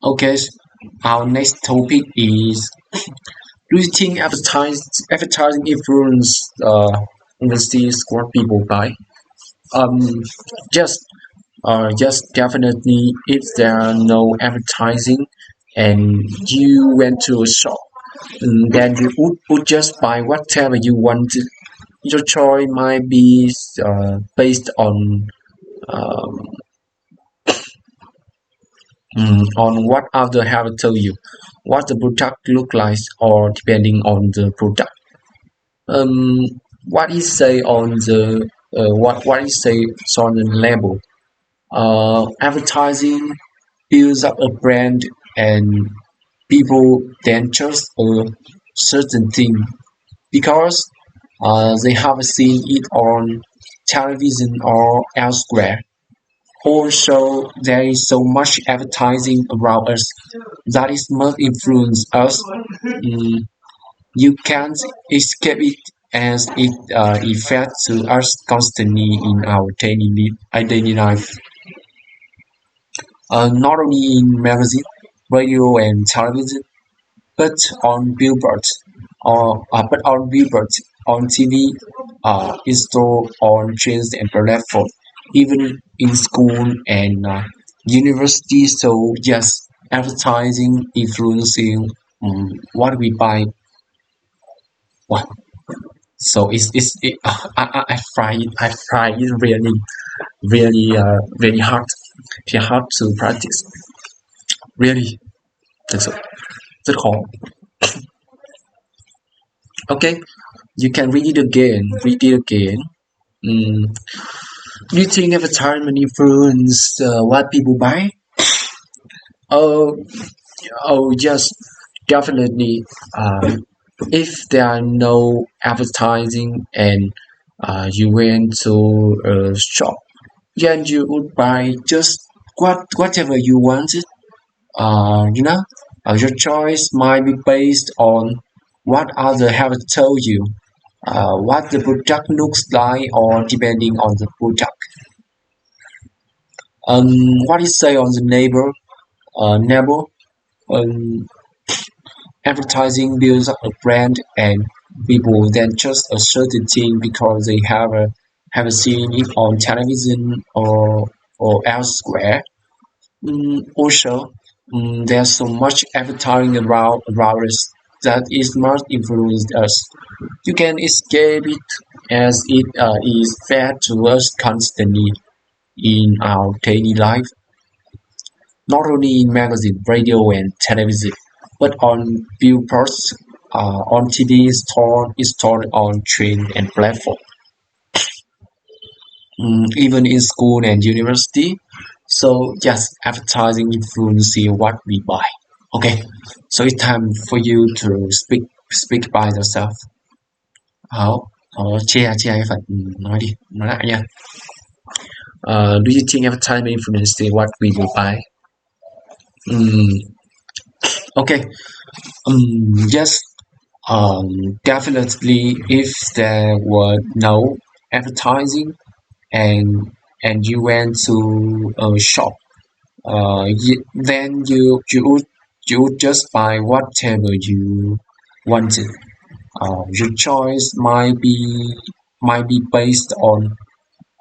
Okay, our next topic is: do you think advertising influence influences what people buy? Um, just just definitely. If there are no advertising and you went to a shop, then you would just buy whatever you want. Your choice might be based on what other have told you, what the product look like, or depending on the product. Um, what is say on the what is say on the label? Advertising builds up a brand, and people then trust a certain thing because they have seen it on television or elsewhere. Also, there is so much advertising around us that it must influence us. You can't escape it as it affects us constantly in our daily life. Not only in magazine, radio, and television, but on billboards, on TV, in-store, on trains and platforms, even in school and university. So yes, advertising influencing what we buy. What? So I find it really hard to practice. Really, thực sự rất khó. Okay, you can read it again. Read it again. Mm, do you think advertisement influence what people buy? Oh, yes, definitely. If there are no advertising and you went to a shop, then you would buy just whatever you wanted. Your choice might be based on what others have told you, what the product looks like, or depending on the product. What is say on the neighbor? Um, Advertising builds up a brand, and people then trust a certain thing because they have seen it on television or elsewhere. Also, there's so much advertising around us that it must influence us. You can escape it as it is fed to us constantly in our daily life, not only in magazine, radio, and television, but on billboards, on TV, stored on train and platform, even in school and university. So yes, advertising influencing what we buy. Okay, so it's time for you to speak by yourself. Hảo, chia cái phần nói lại nha. Do you think advertising influencing what we will buy? Okay, yes, definitely. If there were no advertising and you went to a shop, then you would just buy whatever you wanted. Your choice might be based on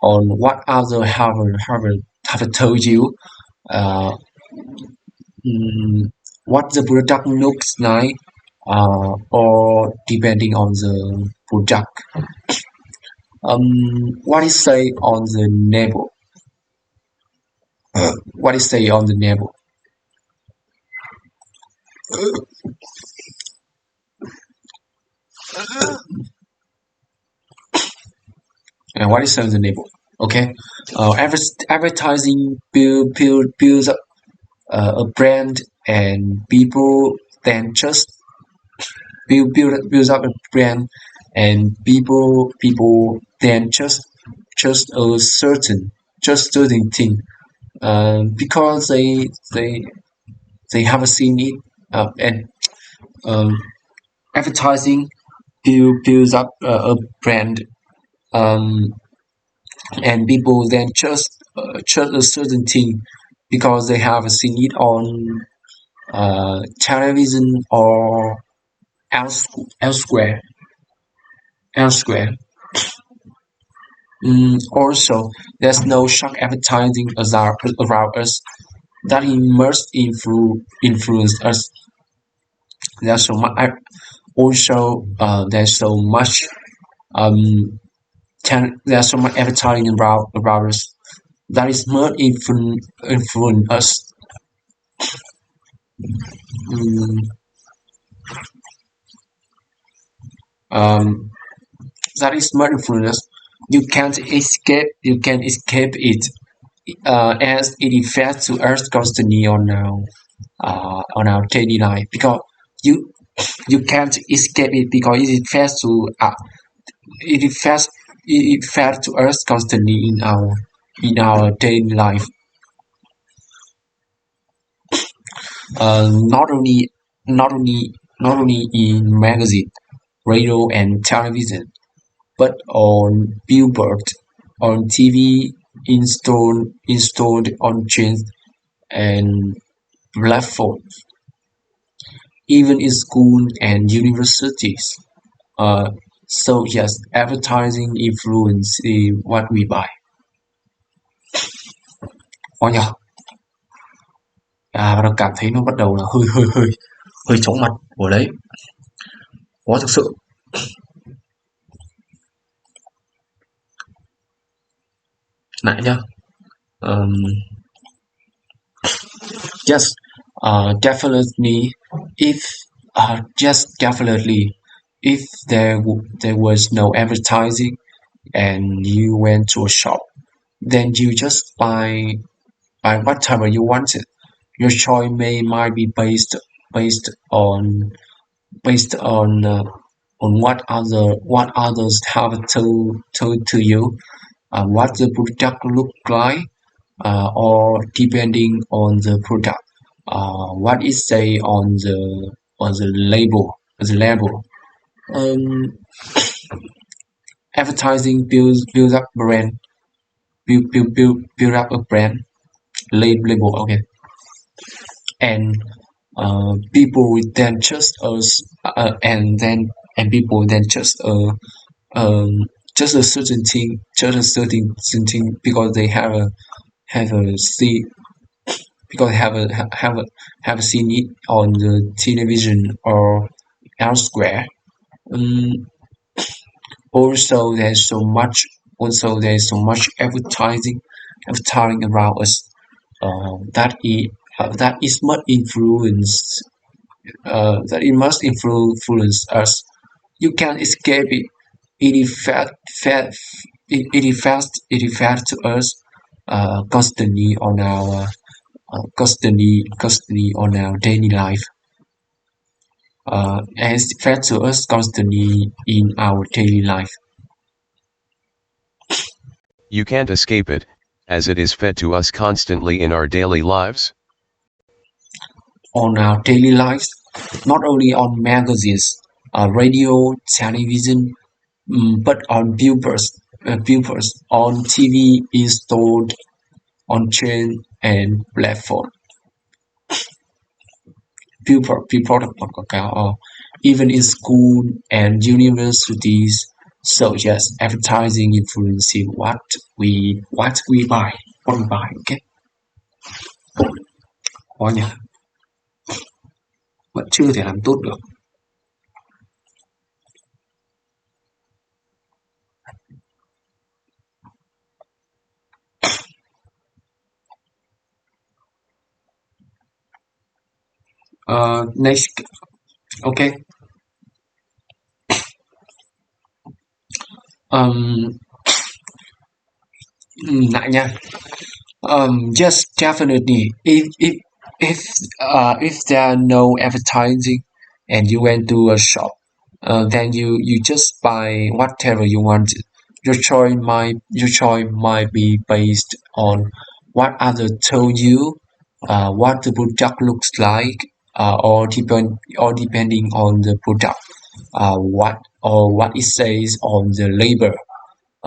what other have told you, uh, mm, what the product looks like, or depending on the product. What is say on the neighbor? What is say on the neighbor? And what is say on the neighbor? Okay, advertising builds up a brand, and people then just builds up a brand, and people then just a certain thing, because they have seen it, and um, advertising builds up a brand, um, and people then just a certain thing because they have seen it television or elsewhere. Elsewhere. Also, there's no shock advertising around us that must influence us. There's so much. Also, there's so much. Um, there's so much advertising around us that is must influence us. Mm, um, that is must influence us. You can't escape. You can escape it. As it affects to us constantly on our daily life because you you can't escape it because it affects to it affects it affects to us constantly in our daily life. Not only not only not only in magazine, radio, and television, but on billboards, on TV, installed on trains and platforms, even in school and universities. Uh, so yes, advertising influence what we buy. Ôi nhờ, bắt đầu cảm thấy nó bắt đầu là hơi hơi hơi hơi chóng mặt ở đấy. Có thực sự. Lại nhá. Um, yes, definitely. If just definitely, if there was no advertising and you went to a shop, then you just buy whatever you wanted. Your choice might be based based on what others have told to you, what the product look like, or depending on the product, what it say on the label. Um, Advertising builds up brand, build up a brand label. Okay, and people then trust us, and people then um, just a certain thing, certain thing because they have a see because have seen it on the television or elsewhere. Um, also, there's so much advertising around us that is much influence that it must influence us. You can't escape it. It affects to us constantly on our daily life. And it affects to us constantly in our daily life. You can't escape it, as it is fed to us constantly in our daily lives. On our daily lives, not only on magazines, radio, television, but on billboards on TV installed on train and platform. Billboard quảng cáo, even in school and universities. So yes, advertising influencing what we buy, okay? Có nhỉ, vẫn chưa thể làm tốt được. Next, okay. Um, Lại nha. Yes, definitely. If there are no advertising and you went to a shop, then you just buy whatever you want. Your choice might be based on what others told you, what the product looks like, or depending on the product, what it says on the label.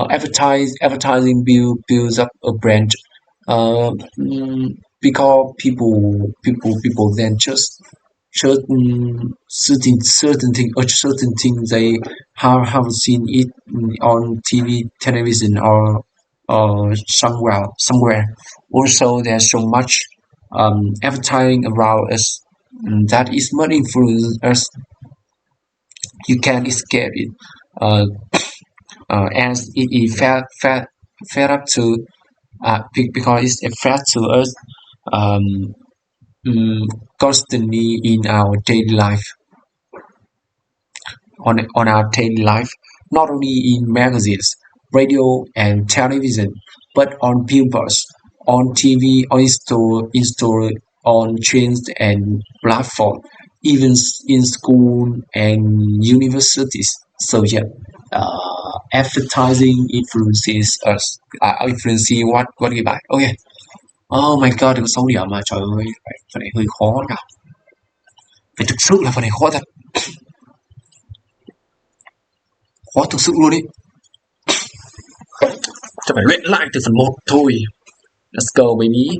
Advertising builds up a brand. Uh, mm, because people then just certain thing or certain thing they have seen it on TV, television, or somewhere. Also, there's so much advertising around us that is much influence us. You can't escape it. Uh, as it is fed up to because it's a threat to us um, mm, constantly in our daily life on our daily life, not only in magazines, radio, and television, but on billboards, on TV, in store, on trains and platform, even in school and universities. So yeah, advertising influences us, influencing what we buy. Okay. Oh my god, được 6 điểm mà trời ơi, phần này hơi khó nhỉ. Phải thực sự là phần này khó thật, khó thực sự luôn ấy. Chắc phải luyện lại từ phần một thôi. Let's go baby.